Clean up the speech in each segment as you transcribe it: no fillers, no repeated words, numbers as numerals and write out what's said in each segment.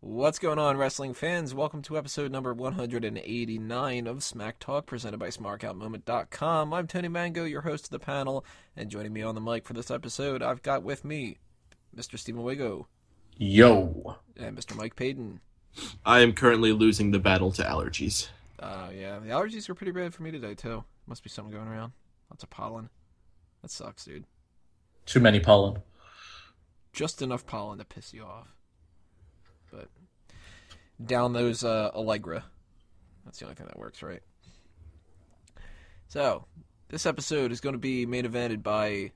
What's going on, wrestling fans? Welcome to episode number 189 of Smack Talk, presented by SmarkOutMoment.com. I'm Tony Mango, your host of the panel, and joining me on the mic for this episode, I've got with me Mr. Stephen Wigo. Yo. And Mr. Mike Payton. I am currently losing the battle to allergies. Yeah, the allergies are pretty bad for me today, too. Must be something going around. Lots of pollen. That sucks, dude. Too many pollen. Just enough pollen to piss you off. But down those Allegra. That's the only thing that works, right? So, this episode is going to be main evented by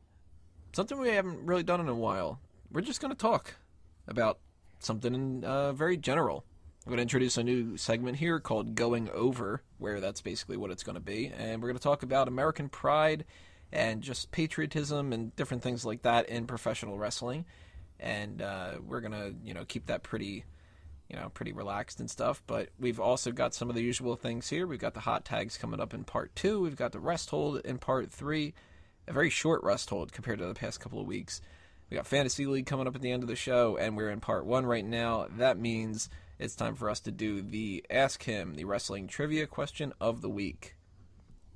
something we haven't really done in a while. We're just going to talk about something very general. I'm going to introduce a new segment here called Going Over, where that's basically what it's going to be. And we're going to talk about American pride and just patriotism and different things like that in professional wrestling. And we're going to, keep that pretty relaxed and stuff. But we've also got some of the usual things here. We've got the hot tags coming up in part 2. We've got the rest hold in part 3. A very short rest hold compared to the past couple of weeks. We got Fantasy League coming up at the end of the show, and we're in part 1 right now. That means it's time for us to do the Ask Him, the wrestling trivia question of the week.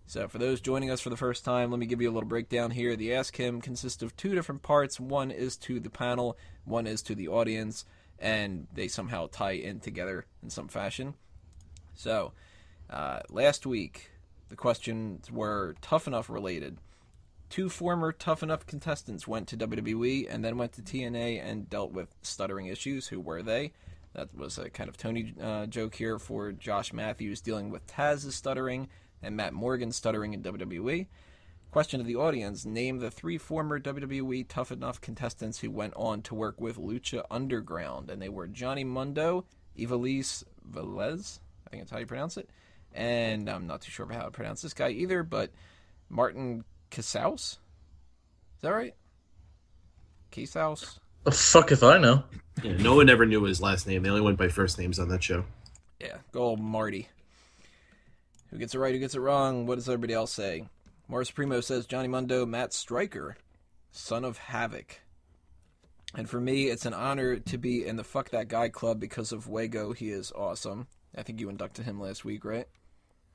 So for those joining us for the first time, let me give you a little breakdown here. The Ask Him consists of 2 different parts. One is to the panel, one is to the audience, and they somehow tie in together in some fashion. So, last week, the questions were Tough Enough related. 2 former Tough Enough contestants went to WWE and then went to TNA and dealt with stuttering issues. Who were they? That was a kind of Tony joke here for Josh Matthews dealing with Taz's stuttering and Matt Morgan's stuttering in WWE. Question to the audience, name the 3 former WWE Tough Enough contestants who went on to work with Lucha Underground. And they were Johnny Mundo, Ivelisse Velez, I think that's how you pronounce it. And I'm not too sure about how to pronounce this guy either, but Martin Casaus? Is that right? Casaus? The fuck if I know. Yeah, no one ever knew his last name. They only went by first names on that show. Yeah, go old Marty. Who gets it right, who gets it wrong? What does everybody else say? Morris Primo says Johnny Mundo, Matt Striker, Son of Havoc. And for me, it's an honor to be in the Fuck That Guy Club because of Wago. He is awesome. I think you inducted him last week, right?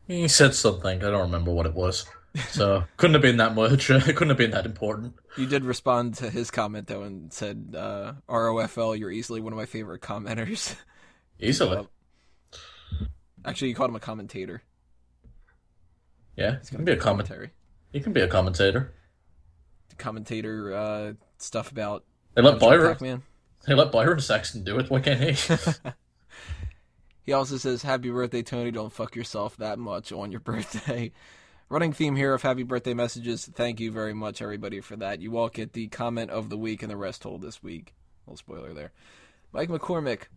He said something. I don't remember what it was. So, couldn't have been that much. It couldn't have been that important. You did respond to his comment, though, and said, ROFL, you're easily one of my favorite commenters. Easily. Actually, you called him a commentator. Yeah, he can be a commentary. He can be a commentator. The commentator stuff about... They let Byron. Pac-Man. They let Byron Saxton do it. Why can't he? He also says, happy birthday, Tony. Don't fuck yourself that much on your birthday. Running theme here of happy birthday messages. Thank you very much, everybody, for that. You all get the comment of the week and the rest hold this week. Little spoiler there. Mike McCormick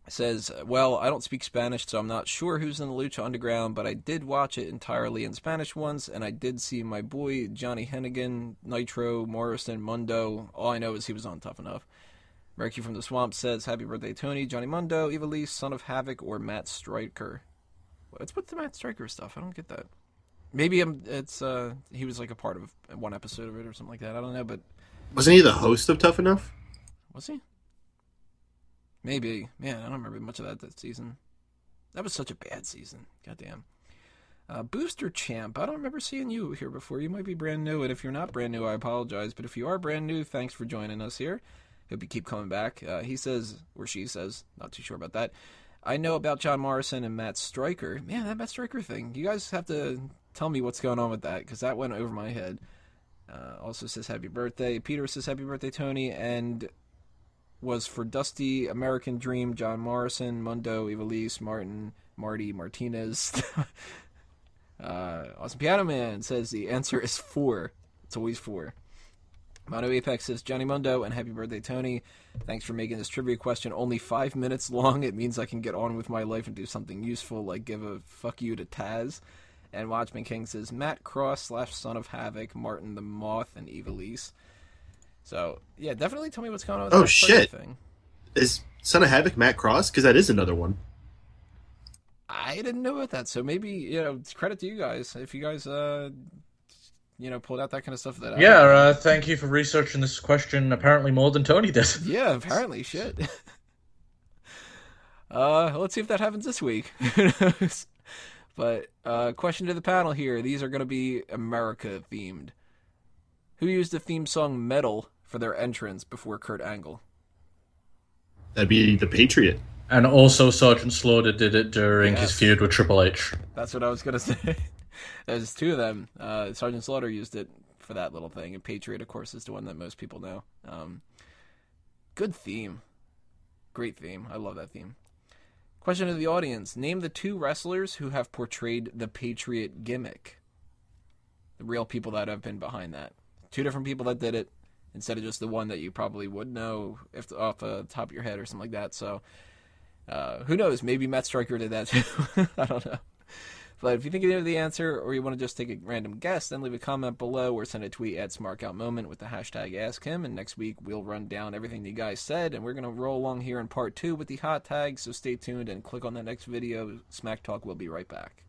says, well, I don't speak Spanish, so I'm not sure who's in the Lucha Underground, but I did watch it entirely in Spanish once, and I did see my boy Johnny Hennigan, Nitro, Morrison, Mundo. All I know is he was on Tough Enough. Murky from the Swamp says, happy birthday, Tony, Johnny Mundo, Ivelisse, Son of Havoc, or Matt Striker. What's with the Matt Striker stuff? I don't get that. Maybe he was like a part of one episode of it or something like that. I don't know, but... Wasn't he the host of Tough Enough? Was he? Maybe. Man, I don't remember much of that season. That was such a bad season. Goddamn. Booster Champ, I don't remember seeing you here before. You might be brand new, and if you're not brand new, I apologize. But if you are brand new, thanks for joining us here. Hope you keep coming back. He says, or she says, not too sure about that, I know about John Morrison and Matt Striker. Man, that Matt Striker thing. You guys have to tell me what's going on with that, because that went over my head. Also says happy birthday. Peter says happy birthday, Tony, and... was for Dusty, American Dream, John Morrison, Mundo, Ivelisse, Marty, Martinez. Awesome Piano Man says the answer is 4. It's always 4. Mono Apex says Johnny Mundo and happy birthday, Tony. Thanks for making this trivia question only 5 minutes long. It means I can get on with my life and do something useful, like give a fuck you to Taz. And Watchman King says Matt Cross / Son of Havoc, Martin the Moth, and Ivelisse. So, yeah, definitely tell me what's going on with that shit. Thing. Is Son of Havoc Matt Cross? Because that is another one. I didn't know about that, so maybe, credit to you guys. If you guys pulled out that kind of stuff that Yeah, thank you for researching this question apparently more than Tony did. Yeah, apparently, shit. Let's see if that happens this week. Who knows? But, question to the panel here. These are going to be America-themed. Who used the theme song Metal for their entrance before Kurt Angle? That'd be the Patriot. And also Sergeant Slaughter did it during his feud with Triple H. That's what I was going to say. There's two of them. Sergeant Slaughter used it for that little thing, and Patriot, of course, is the one that most people know. Good theme. Great theme. I love that theme. Question to the audience. Name the two wrestlers who have portrayed the Patriot gimmick. The real people that have been behind that. Two different people that did it, instead of just the one that you probably would know if off the top of your head or something like that. So, who knows? Maybe Matt Stryker did that too. I don't know. But if you think you know the answer, or you want to just take a random guess, then leave a comment below or send a tweet at SmarkOutMoment with the hashtag AskHim. And next week, we'll run down everything you guys said, and we're going to roll along here in part 2 with the hot tags. So stay tuned and click on that next video. Smack Talk will be right back.